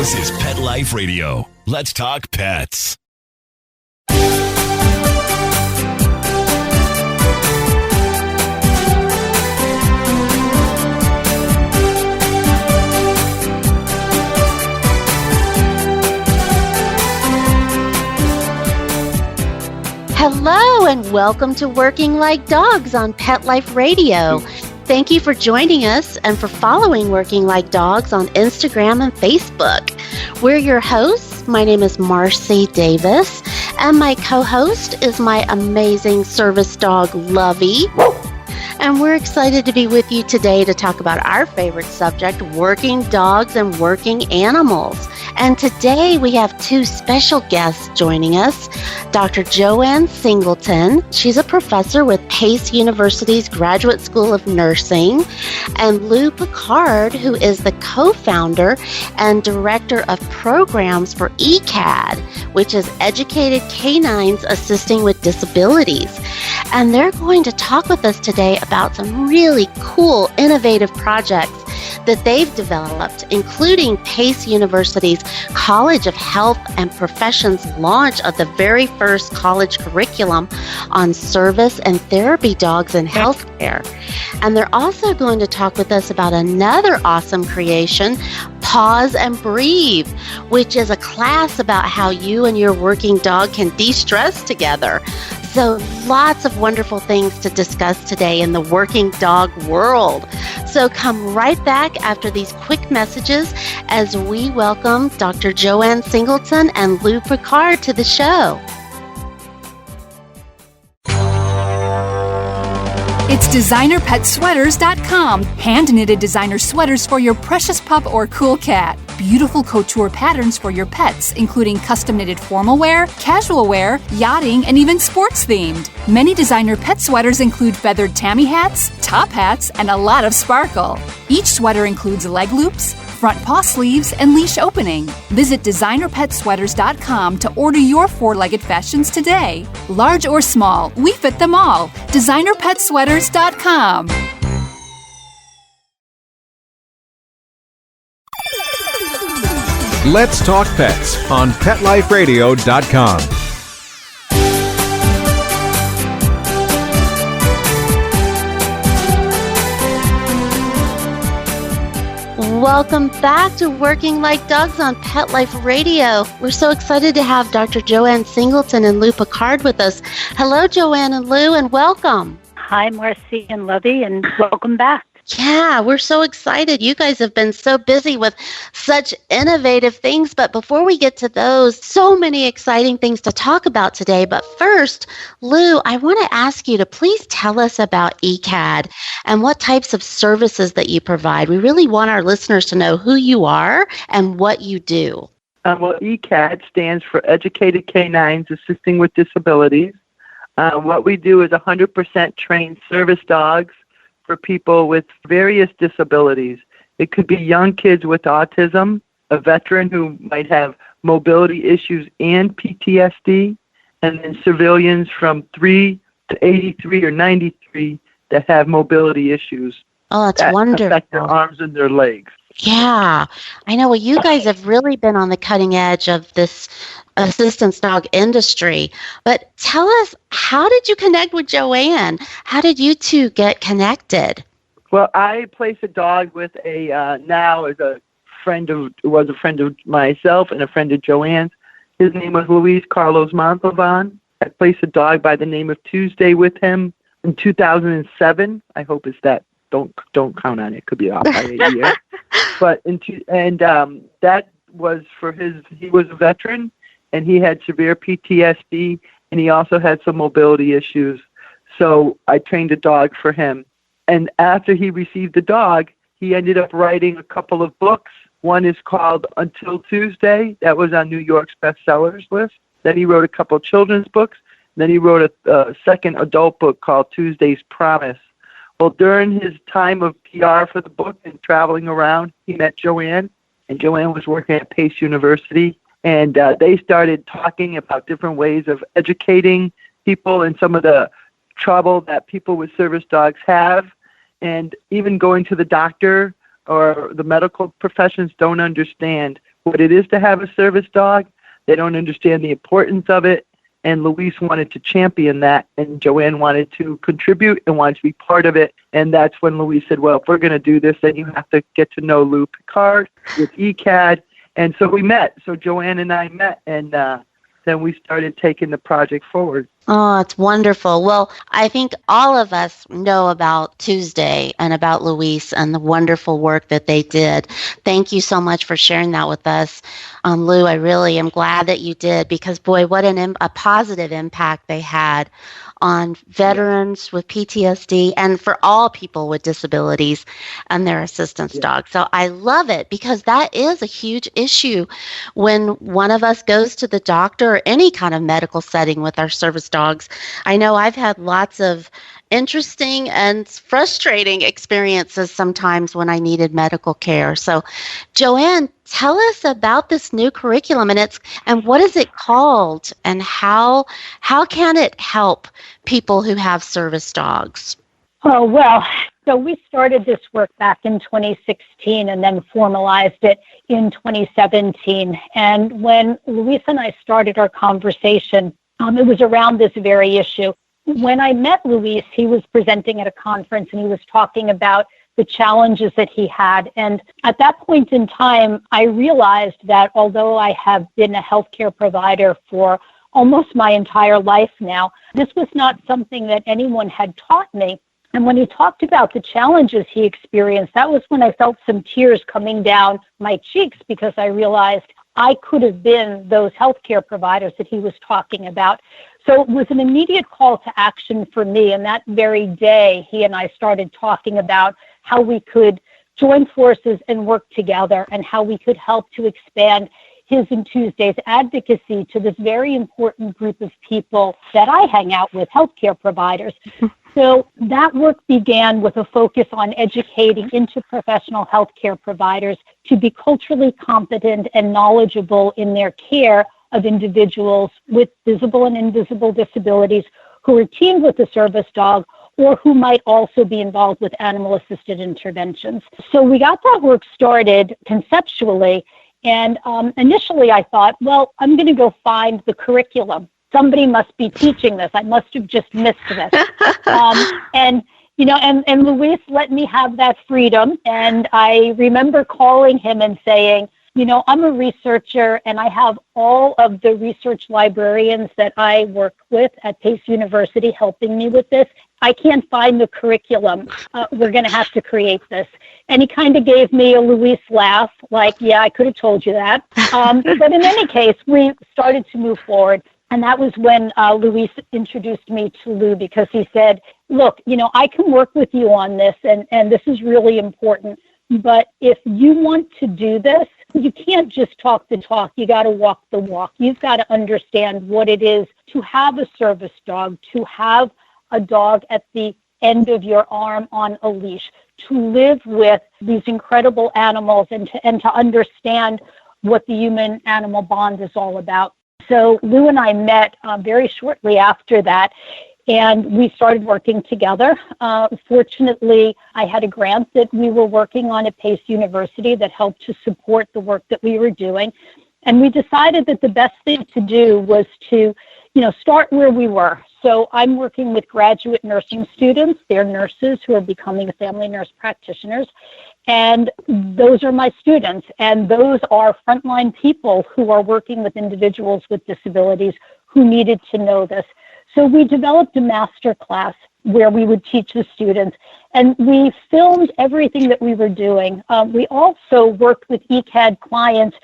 This is Pet Life Radio. Let's talk pets. Hello and welcome to Working Like Dogs on Pet Life Radio. Thank you for joining us and for following Working Like Dogs on Instagram and Facebook. We're your hosts. My name is Marcie Davis, and my co-host is my amazing service dog, Lovey. And we're excited to be with you today to talk about our favorite subject, working dogs and working animals. And today we have two special guests joining us. Dr. Joanne Singleton, she's a professor with Pace University's Graduate School of Nursing, and Lu Picard, who is the co-founder and director of programs for ECAD, which is Educated Canines Assisting with Disabilities. And they're going to talk with us today about some really cool, innovative projects that they've developed, including Pace University's College of Health and Professions launch of the very first college curriculum on service and therapy dogs in healthcare. And they're also going to talk with us about another awesome creation, Paws and Breathe, which is a class about how you and your working dog can de-stress together. So lots of wonderful things to discuss today in the working dog world. So come right back after these quick messages as we welcome Dr. Joanne Singleton and Lu Picard to the show. It's DesignerPetSweaters.com. Hand-knitted designer sweaters for your precious pup or cool cat. Beautiful couture patterns for your pets, including custom-knitted formal wear, casual wear, yachting, and even sports-themed. Many designer pet sweaters include feathered tammy hats, top hats, and a lot of sparkle. Each sweater includes leg loops, front paw sleeves, and leash opening. Visit DesignerPetSweaters.com to order your four-legged fashions today. Large or small, we fit them all. DesignerPetSweaters.com. Let's Talk Pets on PetLifeRadio.com. Welcome back to Working Like Dogs on Pet Life Radio. We're so excited to have Dr. Joanne Singleton and Lu Picard with us. Hello, Joanne and Lu, and welcome. Hi, Marcie and Lovey, and welcome back. Yeah, we're so excited. You guys have been so busy with such innovative things. But before we get to those, so many exciting things to talk about today. But first, Lu, I want to ask you to please tell us about ECAD and what types of services that you provide. We really want our listeners to know who you are and what you do. Well, ECAD stands for Educated Canines Assisting with Disabilities. What we do is 100% trained service dogs for people with various disabilities. It could be young kids with autism, a veteran who might have mobility issues and PTSD, and then civilians from 3 to 83 or 93 that have mobility issues. Oh, that's that wonderful. Affect their arms and their legs. Yeah, I know. Well, you guys have really been on the cutting edge of this assistance dog industry. But tell us, how did you connect with Joanne? How did you two get connected? Well, I placed a dog with now is a friend of myself and a friend of Joanne's. His name was Luis Carlos Montalvan. I placed a dog by the name of Tuesday with him in 2007. I hope it's that. Don't count on it. It could be off by a year. But that was for he was a veteran, and he had severe PTSD, and he also had some mobility issues. So I trained a dog for him. And after he received the dog, he ended up writing a couple of books. One is called Until Tuesday. That was on New York's bestsellers list. Then he wrote a couple of children's books. Then he wrote a second adult book called Tuesday's Promise. Well, during his time of PR for the book and traveling around, he met Joanne, and Joanne was working at Pace University, and they started talking about different ways of educating people and some of the trouble that people with service dogs have, and even going to the doctor or the medical professions don't understand what it is to have a service dog. They don't understand the importance of it. And Luis wanted to champion that, and Joanne wanted to contribute and wanted to be part of it. And that's when Luis said, well, if we're going to do this, then you have to get to know Lu Picard with ECAD. And so we met. So Joanne and I met, and then we started taking the project forward. Oh, it's wonderful. Well, I think all of us know about Tuesday and about Luis and the wonderful work that they did. Thank you so much for sharing that with us. Lu, I really am glad that you did, because, boy, what a positive impact they had on veterans with PTSD and for all people with disabilities and their assistance dogs. So I love it, because that is a huge issue when one of us goes to the doctor or any kind of medical setting with our service dogs. I know I've had lots of interesting and frustrating experiences sometimes when I needed medical care. So, Joanne, tell us about this new curriculum and what is it called, and how can it help people who have service dogs? Oh, well, so we started this work back in 2016 and then formalized it in 2017. And when Luis and I started our conversation, it was around this very issue. When I met Luis, he was presenting at a conference and he was talking about the challenges that he had. And at that point in time, I realized that although I have been a healthcare provider for almost my entire life now, this was not something that anyone had taught me. And when he talked about the challenges he experienced, that was when I felt some tears coming down my cheeks, because I realized I could have been those healthcare providers that he was talking about. So it was an immediate call to action for me. And that very day, he and I started talking about how we could join forces and work together, and how we could help to expand his and Tuesday's advocacy to this very important group of people that I hang out with, healthcare providers. So that work began with a focus on educating interprofessional healthcare providers to be culturally competent and knowledgeable in their care of individuals with visible and invisible disabilities who are teamed with a service dog, or who might also be involved with animal-assisted interventions. So we got that work started conceptually, and initially I thought, well, I'm going to go find the curriculum. Somebody must be teaching this. I must have just missed this. And Luis let me have that freedom. And I remember calling him and saying, I'm a researcher, and I have all of the research librarians that I work with at Pace University helping me with this. I can't find the curriculum. We're going to have to create this. And he kind of gave me a Luis laugh, like, yeah, I could have told you that. But in any case, we started to move forward. And that was when Luis introduced me to Lu, because he said, look, I can work with you on this, and this is really important. But if you want to do this, you can't just talk the talk. You got to walk the walk. You've got to understand what it is to have a service dog, to have a dog at the end of your arm on a leash, to live with these incredible animals, and to understand what the human-animal bond is all about. So Lu and I met very shortly after that, and we started working together. Fortunately, I had a grant that we were working on at Pace University that helped to support the work that we were doing. And we decided that the best thing to do was to, start where we were. So I'm working with graduate nursing students. They're nurses who are becoming family nurse practitioners. And those are my students. And those are frontline people who are working with individuals with disabilities who needed to know this. So we developed a master class where we would teach the students, and we filmed everything that we were doing. We also worked with ECAD clients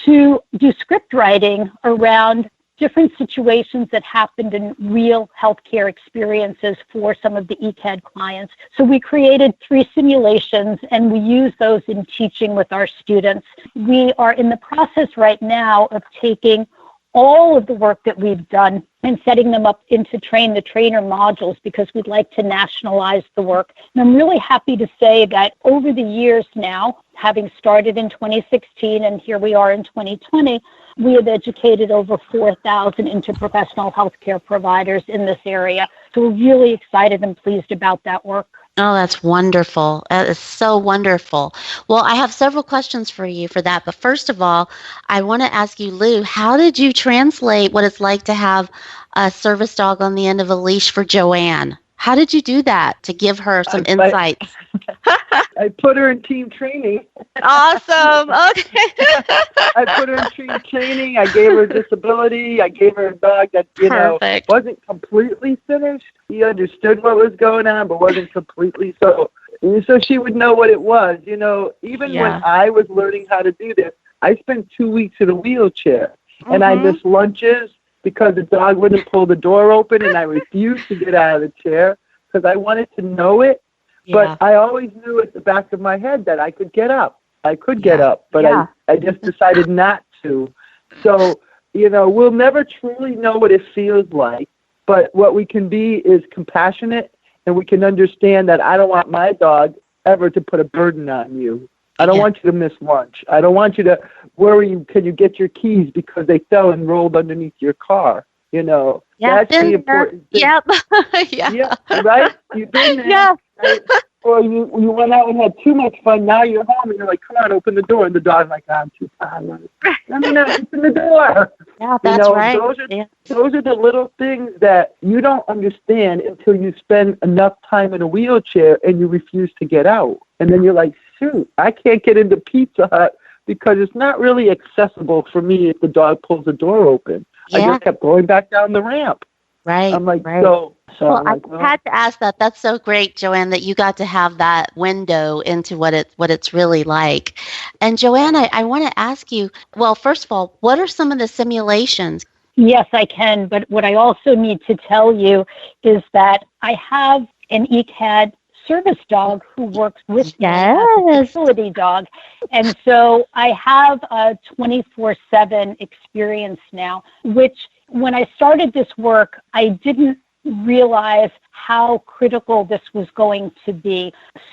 to do script writing around different situations that happened in real healthcare experiences for some of the ECAD clients. So we created 3 simulations, and we use those in teaching with our students. We are in the process right now of taking all of the work that we've done and setting them up into train the trainer modules, because we'd like to nationalize the work. And I'm really happy to say that over the years now, having started in 2016 and here we are in 2020, we have educated over 4,000 interprofessional healthcare providers in this area. So we're really excited and pleased about that work. Oh, that's wonderful. That is so wonderful. Well, I have several questions for you for that. But first of all, I want to ask you, Lou, how did you translate what it's like to have a service dog on the end of a leash for Joanne? How did you do that to give her some insights? I put her in team training. Awesome. Okay. I put her in team training. I gave her a disability. I gave her a dog that, Perfect. wasn't completely finished. He understood what was going on, but wasn't completely so she would know what it was. Even when I was learning how to do this, I spent 2 weeks in a wheelchair, and I missed lunches because the dog wouldn't pull the door open, and I refused to get out of the chair because I wanted to know it. But I always knew at the back of my head that I could get up. I could get up, but I just decided not to. So, we'll never truly know what it feels like, but what we can be is compassionate, and we can understand that I don't want my dog ever to put a burden on you. I don't want you to miss lunch. I don't want you to worry, can you get your keys because they fell and rolled underneath your car? That's the important thing. Yep. Yeah, right? You've been there. Yeah. Right? Or you went out and had too much fun. Now you're home and you're like, come on, open the door. And the dog's like, I'm too tired. No, open the door. Yeah, that's right. Those are the little things that you don't understand until you spend enough time in a wheelchair and you refuse to get out. And then you're like, shoot, I can't get into Pizza Hut because it's not really accessible for me if the dog pulls the door open. I just kept going back down the ramp. Right. I'm like, right. Well, I had to ask that. That's so great, Joanne, that you got to have that window into what it's really like. And Joanne, I want to ask you, well, first of all, what are some of the simulations? Yes, I can. But what I also need to tell you is that I have an ECAD service dog who works with me as a facility dog. And so I have a 24/7 experience now, which when I started this work, I didn't realize how critical this was going to be.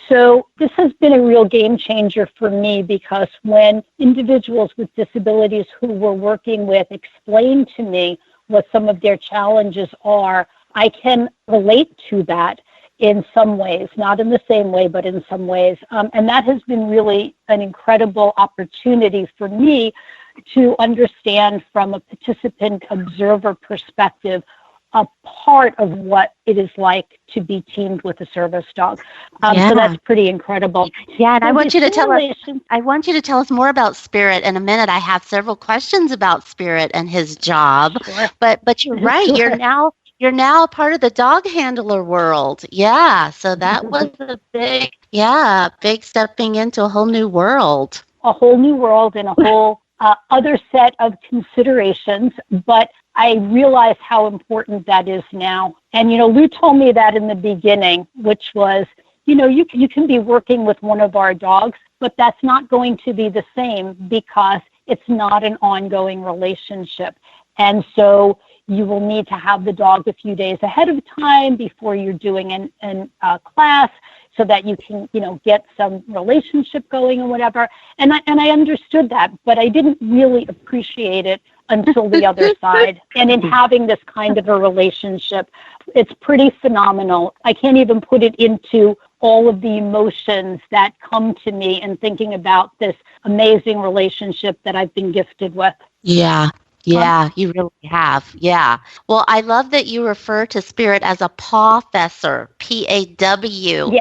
So this has been a real game changer for me because when individuals with disabilities who we're working with explain to me what some of their challenges are, I can relate to that in some ways, not in the same way, but in some ways. And that has been really an incredible opportunity for me to understand from a participant observer perspective a part of what it is like to be teamed with a service dog. So that's pretty incredible. Yeah, and I want you to tell us more about Spirit in a minute. I have several questions about Spirit and his job. Sure. But you're right. Sure. You're now a part of the dog handler world. Yeah. So that was a big stepping into a whole new world. A whole new world and a whole other set of considerations. But I realize how important that is now. And, Lou told me that in the beginning, which was, you can be working with one of our dogs, but that's not going to be the same because it's not an ongoing relationship. And so you will need to have the dog a few days ahead of time before you're doing a class so that you can, get some relationship going and whatever. And I understood that, but I didn't really appreciate it until the other side. And in having this kind of a relationship, it's pretty phenomenal. I can't even put it into all of the emotions that come to me in thinking about this amazing relationship that I've been gifted with. Yeah. Yeah, you really have. Yeah. Well, I love that you refer to Spirit as a pawfessor, PAWFESSOR.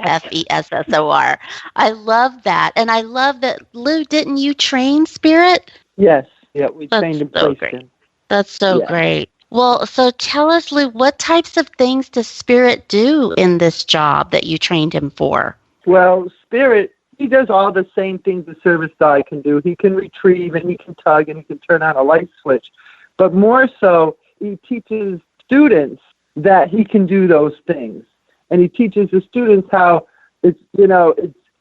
I love that. And I love that, Lou, didn't you train Spirit? Yes. Yeah, we trained and placed him. That's so great. Well, so tell us, Lou, what types of things does Spirit do in this job that you trained him for? Well, Spirit, he does all the same things a service dog can do. He can retrieve and he can tug and he can turn on a light switch. But more so, he teaches students that he can do those things. And he teaches the students how it's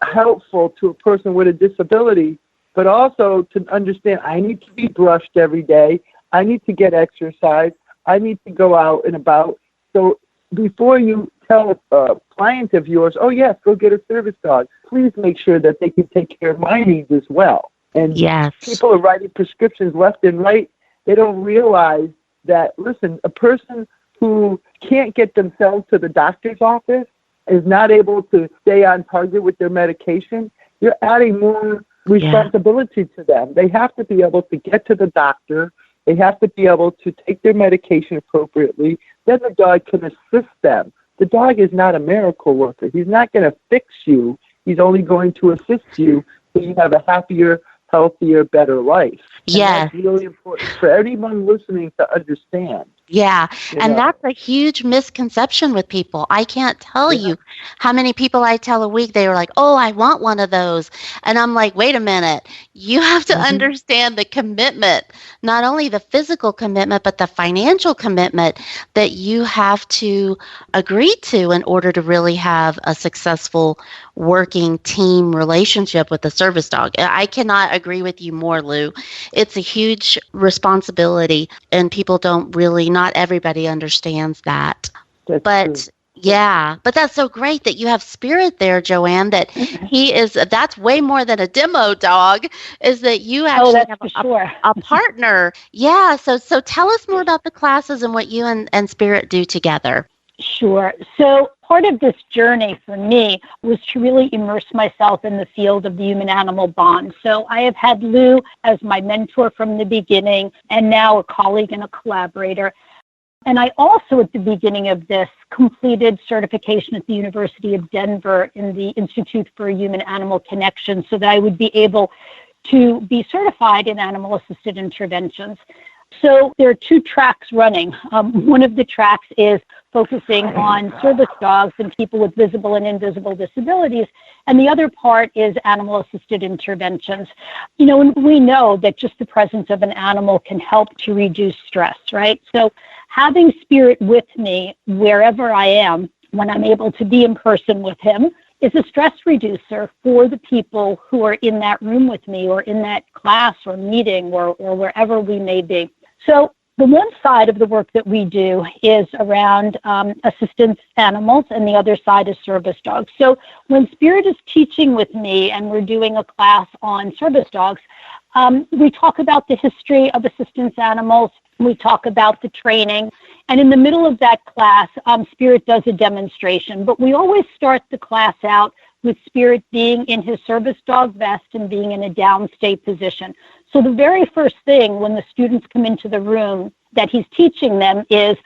helpful to a person with a disability, but also to understand I need to be brushed every day. I need to get exercise. I need to go out and about. So before you tell a client of yours, oh, yes, go get a service dog, please make sure that they can take care of my needs as well. And people are writing prescriptions left and right. They don't realize that, listen, a person who can't get themselves to the doctor's office is not able to stay on target with their medication, you're adding more responsibility to them. They have to be able to get to the doctor. They have to be able to take their medication appropriately. Then the dog can assist them. The dog is not a miracle worker. He's not going to fix you. He's only going to assist you so you have a happier, healthier, better life. Yeah. That's really important for anyone listening to understand. Yeah, and that's a huge misconception with people. I can't tell you how many people I tell a week, they were like, oh, I want one of those. And I'm like, wait a minute. You have to understand the commitment, not only the physical commitment, but the financial commitment that you have to agree to in order to really have a successful working team relationship with the service dog. I cannot agree with you more, Lou. It's a huge responsibility, and people don't really, not everybody understands that. That's true. Yeah, but that's so great that you have Spirit there, Joanne, that that's way more than a demo dog, is that you actually have a partner. Yeah, so tell us more about the classes and what you and Spirit do together. Sure. So part of this journey for me was to really immerse myself in the field of the human-animal bond. So I have had Lou as my mentor from the beginning, and now a colleague and a collaborator. And I also, at the beginning of this, completed certification at the University of Denver in the Institute for Human-Animal Connection so that I would be able to be certified in animal-assisted interventions. So there are two tracks running. One of the tracks is focusing on service dogs and people with visible and invisible disabilities, and the other part is animal-assisted interventions. And we know that just the presence of an animal can help to reduce stress, right? So having Spirit with me wherever I am, when I'm able to be in person with him, is a stress reducer for the people who are in that room with me or in that class or meeting or wherever we may be. So the one side of the work that we do is around assistance animals, and the other side is service dogs. So when Spirit is teaching with me and we're doing a class on service dogs, we talk about the history of assistance animals. We talk about the training. And in the middle of that class, Spirit does a demonstration. But we always start the class out with Spirit being in his service dog vest and being in a downstate position. So the very first thing when the students come into the room that he's teaching them is,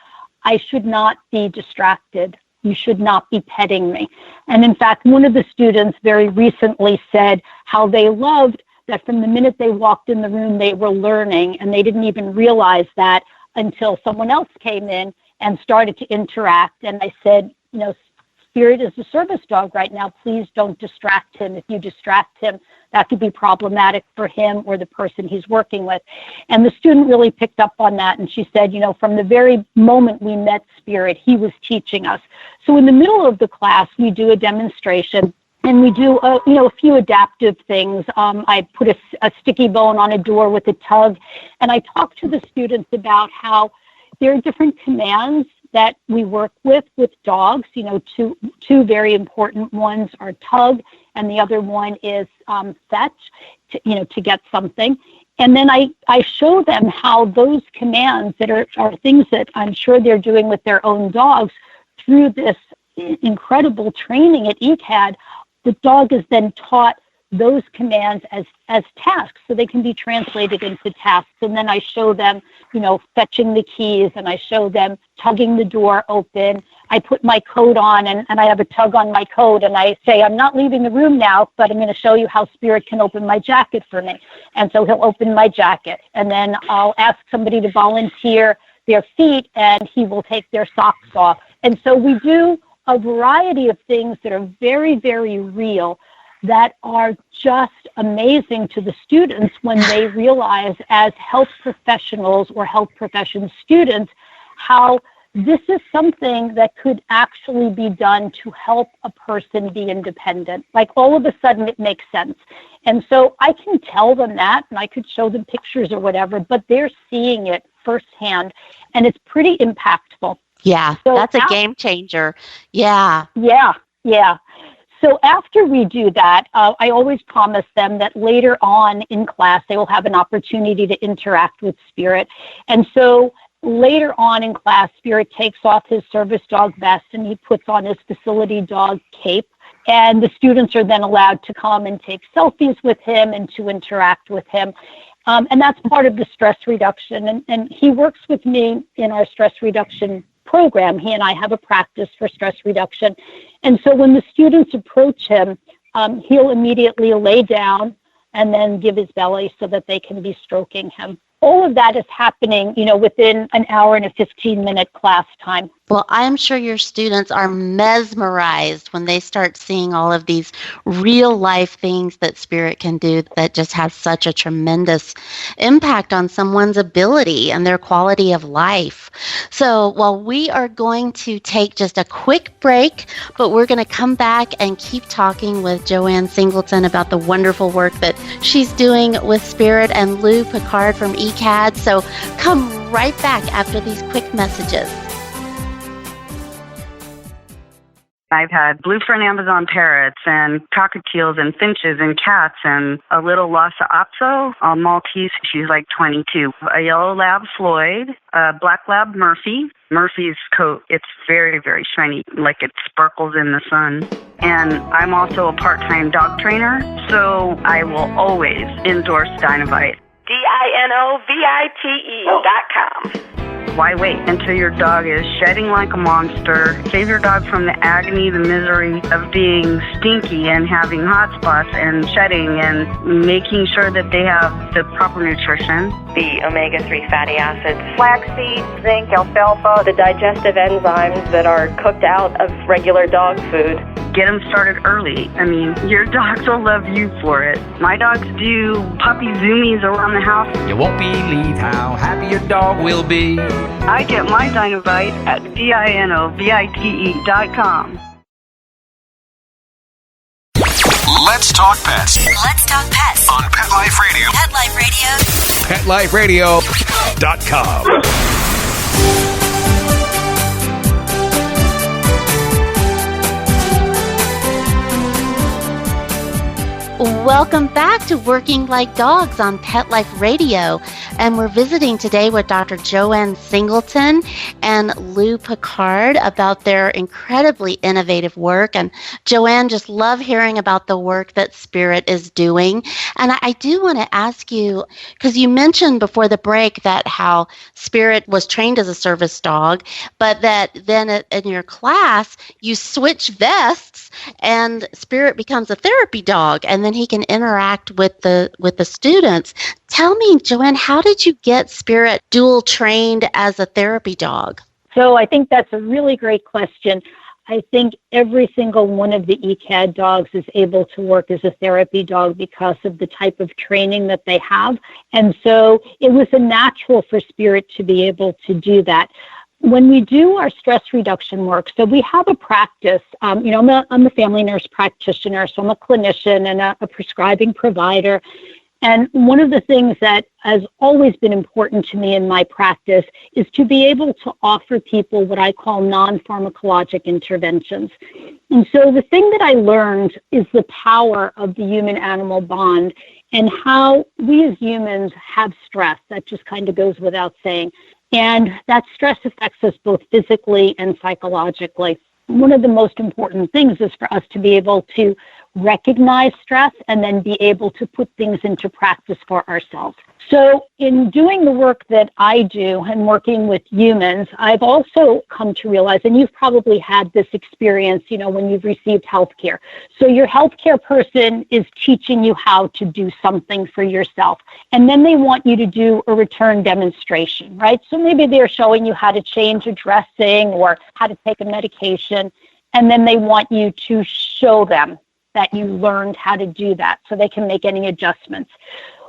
I should not be distracted. You should not be petting me. And in fact, one of the students very recently said how they loved that from the minute they walked in the room, they were learning, and they didn't even realize that until someone else came in and started to interact. And I said, Spirit is a service dog right now. Please don't distract him. If you distract him, that could be problematic for him or the person he's working with. And the student really picked up on that. And she said, from the very moment we met Spirit, he was teaching us. So in the middle of the class, we do a demonstration. And we do, a few adaptive things. I put a sticky bone on a door with a tug, and I talk to the students about how there are different commands that we work with dogs. Two very important ones are tug, and the other one is fetch, to get something. And then I show them how those commands that are things that I'm sure they're doing with their own dogs through this incredible training at ECAD. The dog is then taught those commands as tasks, so they can be translated into tasks. And then I show them, fetching the keys, and I show them tugging the door open. I put my coat on, and I have a tug on my coat, and I say, I'm not leaving the room now, but I'm going to show you how Spirit can open my jacket for me. And so he'll open my jacket, and then I'll ask somebody to volunteer their feet, and he will take their socks off. And so we do a variety of things that are very, very real, that are just amazing to the students when they realize, as health professionals or health profession students, how this is something that could actually be done to help a person be independent. Like, all of a sudden it makes sense. And so I can tell them that, and I could show them pictures or whatever, but they're seeing it firsthand, and it's pretty impactful. Yeah, so that's a game changer. Yeah. Yeah. So after we do that, I always promise them that later on in class, they will have an opportunity to interact with Spirit. And so later on in class, Spirit takes off his service dog vest and he puts on his facility dog cape. And the students are then allowed to come and take selfies with him and to interact with him. And that's part of the stress reduction. And he works with me in our stress reduction program. He and I have a practice for stress reduction. And so when the students approach him, he'll immediately lay down and then give his belly so that they can be stroking him. All of that is happening, within an hour and a 15-minute class time. Well, I'm sure your students are mesmerized when they start seeing all of these real-life things that Spirit can do that just have such a tremendous impact on someone's ability and their quality of life. So, while we are going to take just a quick break, but we're going to come back and keep talking with Joanne Singleton about the wonderful work that she's doing with Spirit and Lu Picard from ECAD. So, come right back after these quick messages. I've had blue-fern Amazon parrots and cockatiels and finches and cats and a little Lhasa Apso, a Maltese, she's like 22, a yellow lab Floyd, a black lab Murphy. Murphy's coat, it's very, very shiny, like it sparkles in the sun. And I'm also a part-time dog trainer, so I will always endorse Dinovite. DINOVITE.com. Why wait until your dog is shedding like a monster? Save your dog from the agony, the misery of being stinky and having hot spots and shedding and making sure that they have the proper nutrition. The omega-3 fatty acids, flaxseed, zinc, alfalfa, the digestive enzymes that are cooked out of regular dog food. Get them started early. I mean, your dogs will love you for it. My dogs do puppy zoomies around the house. You won't believe how happy your dog will be. I get my Dinovite at DINOVITE.com. Let's talk pets Let's talk pets on Pet Life Radio. Pet Life Radio. PetLifeRadio.com. Welcome back to Working Like Dogs on Pet Life Radio. And we're visiting today with Dr. Joanne Singleton and Lu Picard about their incredibly innovative work. And Joanne, just love hearing about the work that Spirit is doing. And I do want to ask you, because you mentioned before the break that how Spirit was trained as a service dog, but that then in your class, you switch vests and Spirit becomes a therapy dog, and then he can interact with the students. Tell me, Joanne, how did you get Spirit dual trained as a therapy dog? So I think that's a really great question. I think every single one of the ECAD dogs is able to work as a therapy dog because of the type of training that they have. And so it was a natural for Spirit to be able to do that. When we do our stress reduction work, so we have a practice, I'm a family nurse practitioner, so I'm a clinician and a prescribing provider. And one of the things that has always been important to me in my practice is to be able to offer people what I call non-pharmacologic interventions. And so the thing that I learned is the power of the human-animal bond and how we as humans have stress. That just kind of goes without saying. And that stress affects us both physically and psychologically. One of the most important things is for us to be able to recognize stress and then be able to put things into practice for ourselves. So in doing the work that I do and working with humans, I've also come to realize, and you've probably had this experience, when you've received healthcare. So your healthcare person is teaching you how to do something for yourself, and then they want you to do a return demonstration, right? So maybe they're showing you how to change a dressing or how to take a medication, and then they want you to show them that you learned how to do that so they can make any adjustments.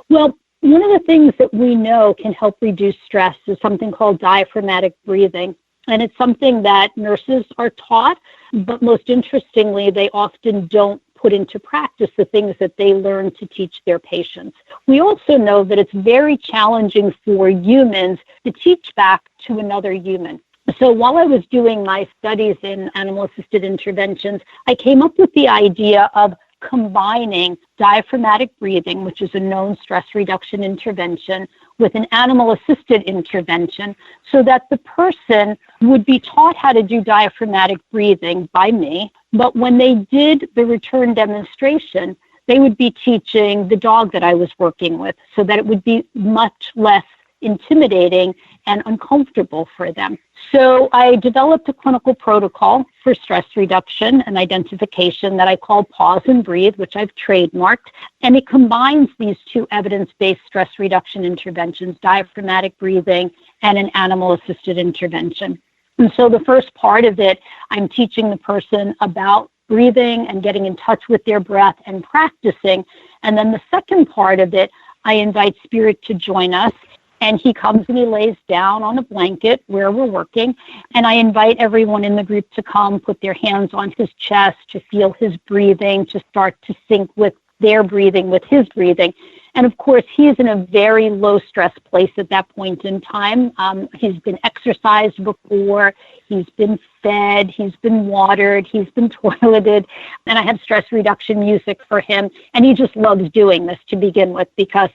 Well, one of the things that we know can help reduce stress is something called diaphragmatic breathing. And it's something that nurses are taught, but most interestingly, they often don't put into practice the things that they learn to teach their patients. We also know that it's very challenging for humans to teach back to another human. So while I was doing my studies in animal-assisted interventions, I came up with the idea of combining diaphragmatic breathing, which is a known stress reduction intervention, with an animal-assisted intervention so that the person would be taught how to do diaphragmatic breathing by me, but when they did the return demonstration, they would be teaching the dog that I was working with so that it would be much less intimidating and uncomfortable for them. So I developed a clinical protocol for stress reduction and identification that I call Paws and Breathe, which I've trademarked, and it combines these two evidence-based stress reduction interventions, diaphragmatic breathing and an animal-assisted intervention. And so the first part of it, I'm teaching the person about breathing and getting in touch with their breath and practicing. And then the second part of it, I invite Spirit to join us. And he comes and he lays down on a blanket where we're working. And I invite everyone in the group to come, put their hands on his chest, to feel his breathing, to start to sync with their breathing, with his breathing. And of course, he is in a very low stress place at that point in time. He's been exercised before, he's been fed, he's been watered, he's been toileted, and I have stress reduction music for him. And he just loves doing this to begin with because,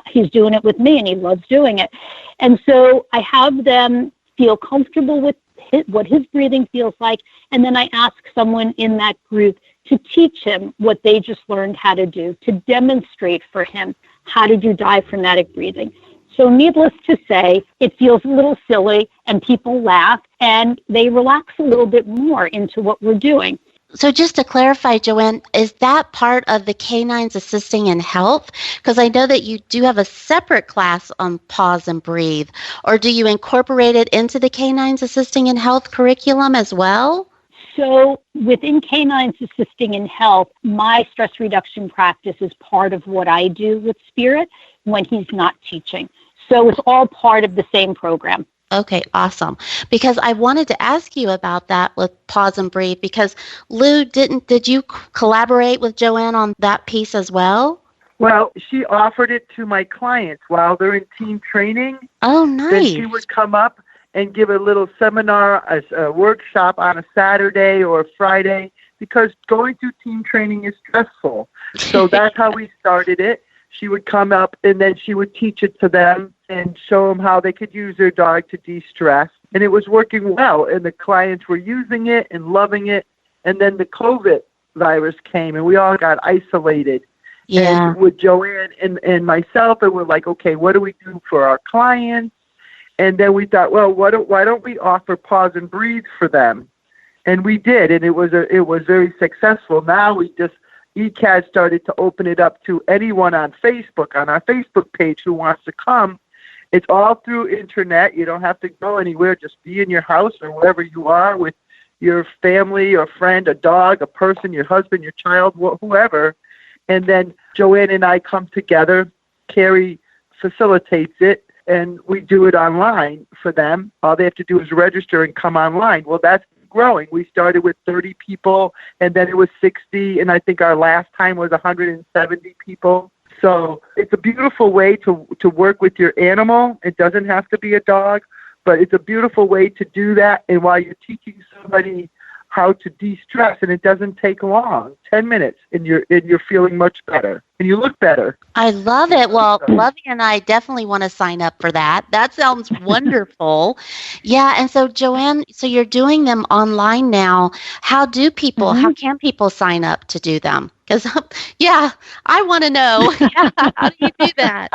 he's doing it with me and he loves doing it. And so I have them feel comfortable with what his breathing feels like. And then I ask someone in that group to teach him what they just learned how to do, to demonstrate for him how to do diaphragmatic breathing. So needless to say, it feels a little silly and people laugh and they relax a little bit more into what we're doing. So just to clarify, Joanne, is that part of the Canines Assisting in Health? Because I know that you do have a separate class on Paws and Breathe, or do you incorporate it into the Canines Assisting in Health curriculum as well? So within Canines Assisting in Health, my stress reduction practice is part of what I do with Spirit when he's not teaching. So it's all part of the same program. Okay, awesome. Because I wanted to ask you about that with Paws and Breathe, because Lu, did you collaborate with Joanne on that piece as well? Well, she offered it to my clients while they're in team training. Oh, nice. Then she would come up and give a little seminar, a workshop on a Saturday or a Friday, because going through team training is stressful. So that's how we started it. She would come up and then she would teach it to them and show them how they could use their dog to de-stress. And it was working well, and the clients were using it and loving it. And then the COVID virus came, and we all got isolated. Yeah. And with Joanne and myself, and we're like, okay, what do we do for our clients? And then we thought, well, why don't we offer Paws and Breathe for them? And we did, and it was very successful. Now ECAD started to open it up to anyone on Facebook, on our Facebook page who wants to come. It's all through internet. You don't have to go anywhere. Just be in your house or wherever you are with your family or friend, a dog, a person, your husband, your child, whoever. And then Joanne and I come together. Carrie facilitates it, and we do it online for them. All they have to do is register and come online. Well, that's growing. We started with 30 people, and then it was 60, and I think our last time was 170 people. So it's a beautiful way to work with your animal. It doesn't have to be a dog, but it's a beautiful way to do that. And while you're teaching somebody how to de-stress, and it doesn't take long, 10 minutes, and you're feeling much better, and you look better. I love it. Well, Lovey and I definitely want to sign up for that. That sounds wonderful. Yeah, and so Joanne, so you're doing them online now. How can people sign up to do them? Because, I want to know. Yeah, how do you do that?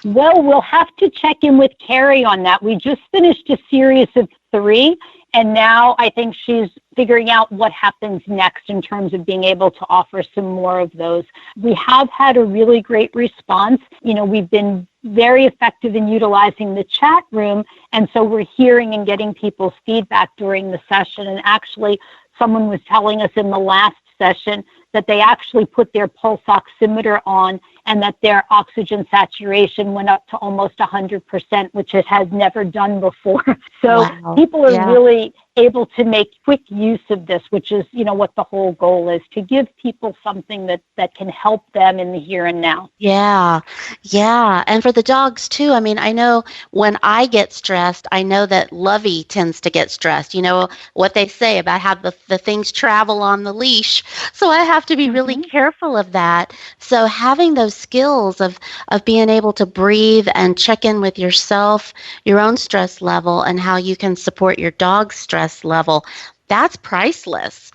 Well, we'll have to check in with Carrie on that. We just finished a series of 3, and now I think she's figuring out what happens next in terms of being able to offer some more of those. We have had a really great response. We've been very effective in utilizing the chat room, and so we're hearing and getting people's feedback during the session. And actually, someone was telling us in the last session that they actually put their pulse oximeter on and that their oxygen saturation went up to almost 100%, which it has never done before. So people are really able to make quick use of this, which is, what the whole goal is, to give people something that can help them in the here and now. Yeah. And for the dogs too, I know when I get stressed, I know that Lovey tends to get stressed. You know what they say about how the things travel on the leash. So I have to be really careful of that. So having those skills of being able to breathe and check in with yourself, your own stress level, and how you can support your dog's stress level, that's priceless.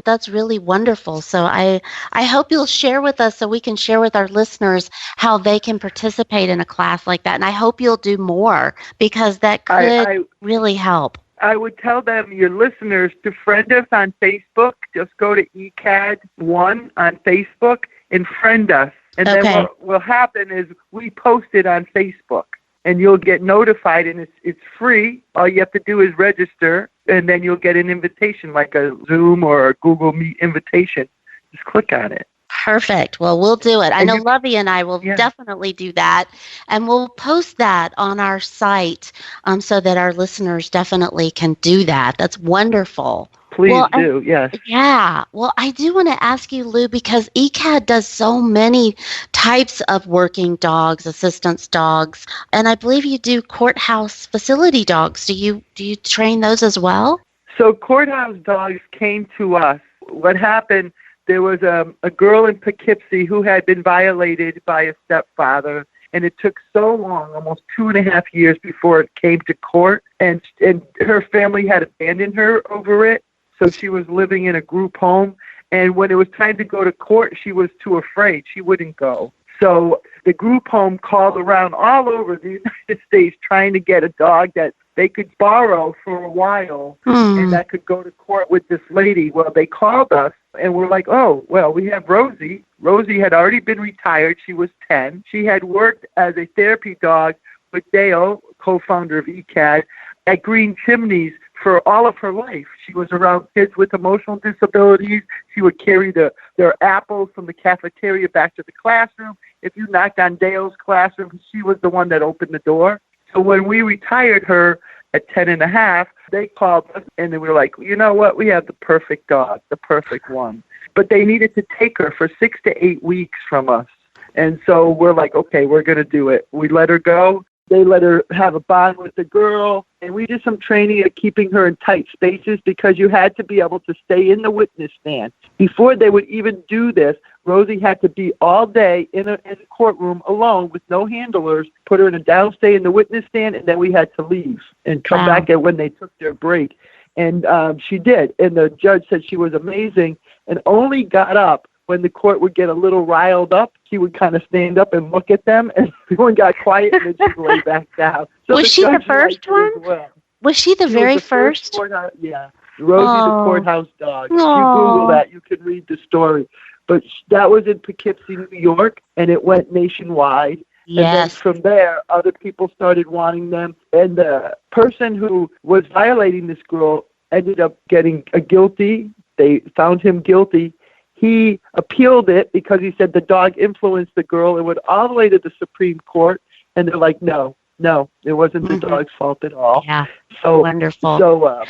That's really wonderful. So I hope you'll share with us so we can share with our listeners how they can participate in a class like that. And I hope you'll do more, because that could really help. I would tell them, your listeners, to friend us on Facebook. Just go to ECAD 1 on Facebook and friend us. And then what will happen is we post it on Facebook, and you'll get notified, and it's free. All you have to do is register, and then you'll get an invitation, like a Zoom or a Google Meet invitation. Just click on it. Perfect. Well, we'll do it. I know Lovey and I will definitely do that, and we'll post that on our site so that our listeners definitely can do that. That's wonderful. Please do, yes. Yeah. Well, I do want to ask you, Lu, because ECAD does so many types of working dogs, assistance dogs, and I believe you do courthouse facility dogs. Do you train those as well? So courthouse dogs came to us. What happened, there was a girl in Poughkeepsie who had been violated by a stepfather, and it took so long, almost 2.5 years, before it came to court, and her family had abandoned her over it. So she was living in a group home, and when it was time to go to court, she was too afraid. She wouldn't go. So the group home called around all over the United States trying to get a dog that they could borrow for a while and that could go to court with this lady. Well, they called us, and we're like, we have Rosie. Rosie had already been retired. She was 10. She had worked as a therapy dog with Dale, co-founder of ECAD, at Green Chimneys for all of her life. She was around kids with emotional disabilities. She would carry their apples from the cafeteria back to the classroom. If you knocked on Dale's classroom, she was the one that opened the door. So when we retired her at 10.5, they called us, and they were like, you know what? We have the perfect dog, the perfect one. But they needed to take her for 6 to 8 weeks from us. And so we're like, okay, we're going to do it. We let her go. They let her have a bond with the girl, and we did some training at keeping her in tight spaces, because you had to be able to stay in the witness stand. Before they would even do this, Rosie had to be all day in a courtroom alone with no handlers, put her in a downstay in the witness stand, and then we had to leave and come back at when they took their break. And she did, and the judge said she was amazing, and only got up when the court would get a little riled up. She would kind of stand up and look at them, and everyone got quiet, and then she'd lay back down. So was she the first one? Well. Was she the very first? Yeah. Rosie the courthouse dog. If you Google that, you can read the story. But that was in Poughkeepsie, New York, and it went nationwide. Yes. And then from there, other people started wanting them. And the person who was violating this girl ended up getting guilty. They found him guilty. He appealed it because he said the dog influenced the girl. It went all the way to the Supreme Court, and they're like, no, it wasn't the dog's fault at all. Yeah, so wonderful. So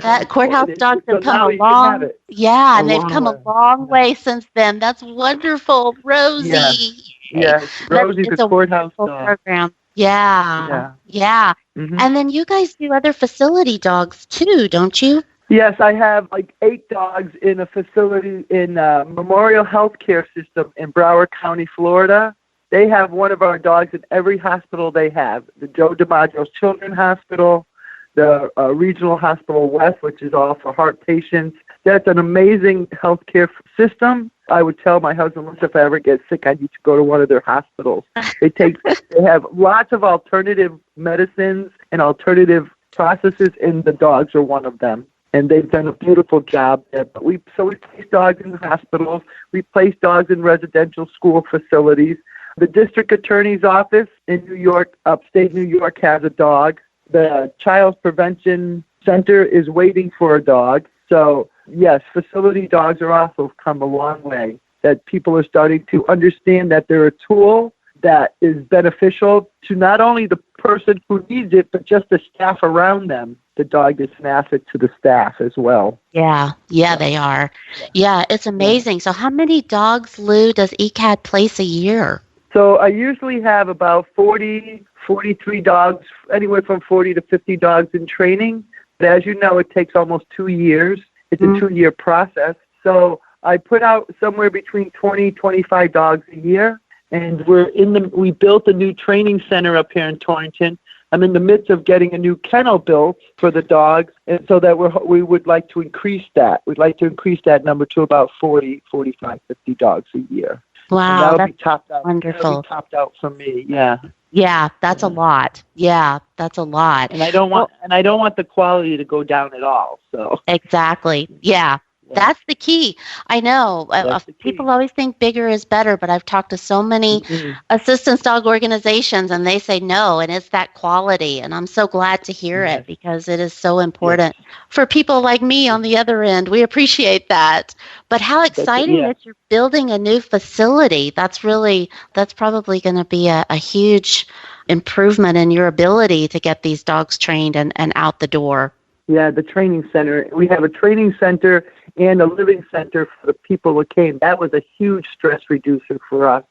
that courthouse dogs have come a long, and they've come a long way since then. That's wonderful, Rosie. Yeah, Rosie's the courthouse dog program. Yeah. Mm-hmm. And then you guys do other facility dogs too, don't you? Yes, I have like 8 dogs in a facility in Memorial Healthcare System in Broward County, Florida. They have one of our dogs in every hospital they have. The Joe DiMaggio's Children's Hospital, the Regional Hospital West, which is all for heart patients. That's an amazing healthcare system. I would tell my husband, listen, if I ever get sick, I need to go to one of their hospitals. They have lots of alternative medicines and alternative processes, and the dogs are one of them. And they've done a beautiful job there. But we place dogs in hospitals. We place dogs in residential school facilities. The district attorney's office in New York, upstate New York, has a dog. The Child Prevention Center is waiting for a dog. So, yes, facility dogs are also come a long way. that people are starting to understand that they're a tool that is beneficial to not only the person who needs it, but just the staff around them. The dog is an asset to the staff as well. Yeah, they are. Yeah, it's amazing. So how many dogs, Lou, does ECAD place a year? So I usually have about 40, 43 dogs, anywhere from 40 to 50 dogs in training. But as you know, it takes almost 2 years. It's a 2-year process. So I put out somewhere between 20, 25 dogs a year. And we built a new training center up here in Torrington. I'm in the midst of getting a new kennel built for the dogs, and so that we would like to increase that. We'd like to increase that number to about 40, 45, 50 dogs a year. Wow, that'll be topped out. Wonderful. That'll be topped out for me. Yeah. Yeah, that's a lot. Yeah, that's a lot. And I don't want the quality to go down at all. So exactly. Yeah. That's the key. I know. People always think bigger is better, but I've talked to so many assistance dog organizations, and they say no, and it's that quality. And I'm so glad to hear it, because it is so important for people like me on the other end. We appreciate that. But how exciting that you're building a new facility. That's probably going to be a huge improvement in your ability to get these dogs trained and out the door. Yeah, the training center. We have a training center and a living center for the people who came. That was a huge stress reducer for us.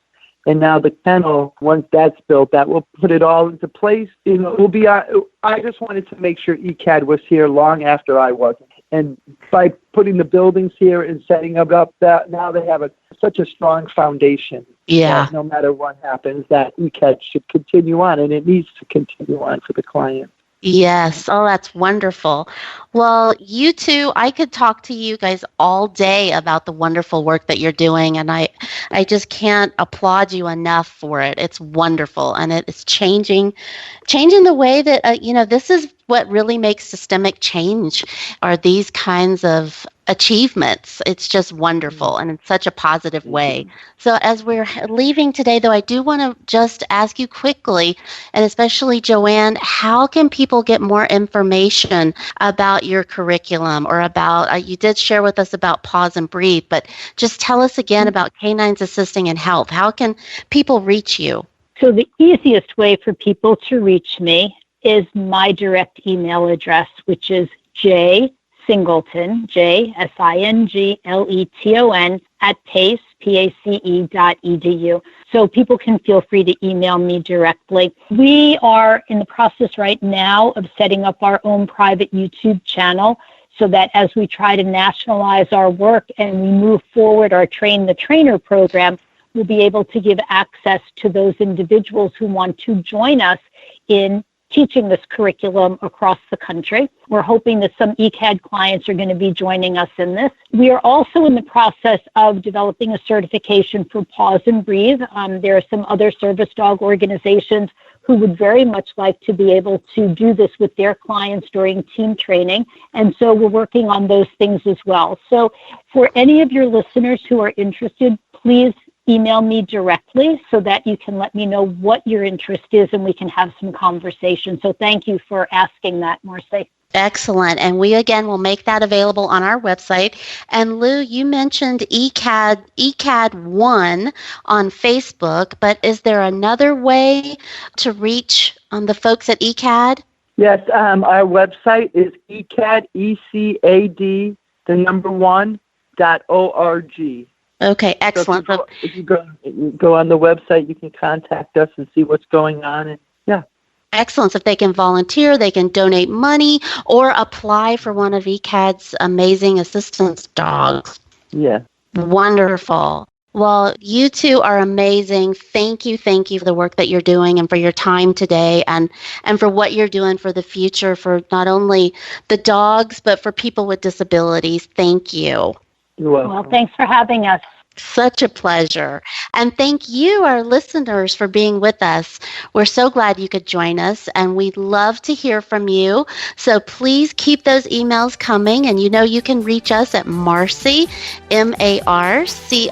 And now the kennel, once that's built, that will put it all into place. I just wanted to make sure ECAD was here long after I wasn't. And by putting the buildings here and setting up that, now they have such a strong foundation. Yeah. No matter what happens, that ECAD should continue on, and it needs to continue on for the client. Yes. Oh, that's wonderful. Well, you two, I could talk to you guys all day about the wonderful work that you're doing, and I just can't applaud you enough for it. It's wonderful, and it's changing the way that, this is what really makes systemic change, are these kinds of achievements. It's just wonderful, and in such a positive way. So as we're leaving today, though, I do want to just ask you quickly, and especially Joanne, how can people get more information about your curriculum, or about, you did share with us about Paws and Breathe, but just tell us again about Canines Assisting and Health. How can people reach you? So the easiest way for people to reach me is my direct email address, which is Singleton, JSINGLETON @PACE, PACE.edu. So people can feel free to email me directly. We are in the process right now of setting up our own private YouTube channel, so that as we try to nationalize our work and we move forward our Train the Trainer program, we'll be able to give access to those individuals who want to join us in teaching this curriculum across the country. We're hoping that some ECAD clients are going to be joining us in this. We are also in the process of developing a certification for Paws and Breathe. There are some other service dog organizations who would very much like to be able to do this with their clients during team training. And so we're working on those things as well. So for any of your listeners who are interested, please email me directly so that you can let me know what your interest is and we can have some conversation. So thank you for asking that, Marcie. Excellent. And we, again, will make that available on our website. And Lou, you mentioned ECAD 1 on Facebook, but is there another way to reach the folks at ECAD? Yes, our website is ECAD, ECAD, the number 1.org. Okay, excellent. So if you go on the website, you can contact us and see what's going on. And excellent. So if they can volunteer, they can donate money, or apply for one of ECAD's amazing assistance dogs. Yeah. Wonderful. Well, you two are amazing. Thank you for the work that you're doing and for your time today, and for what you're doing for the future for not only the dogs, but for people with disabilities. Thank you. You're welcome. Well, thanks for having us. Such a pleasure. And thank you, our listeners, for being with us. We're so glad you could join us, and we'd love to hear from you. So please keep those emails coming, and you can reach us at Marcie, MARCIE,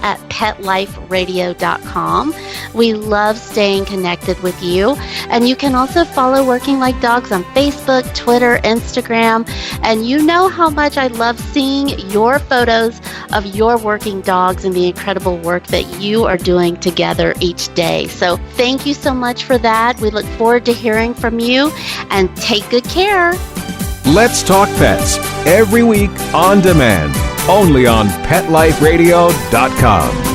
at PetLifeRadio.com. We love staying connected with you. And you can also follow Working Like Dogs on Facebook, Twitter, Instagram. And you know how much I love seeing your photos of your working dogs and the incredible work that you are doing together each day. So thank you so much for that. We look forward to hearing from you, and take good care. Let's Talk Pets, every week on demand, only on PetLifeRadio.com.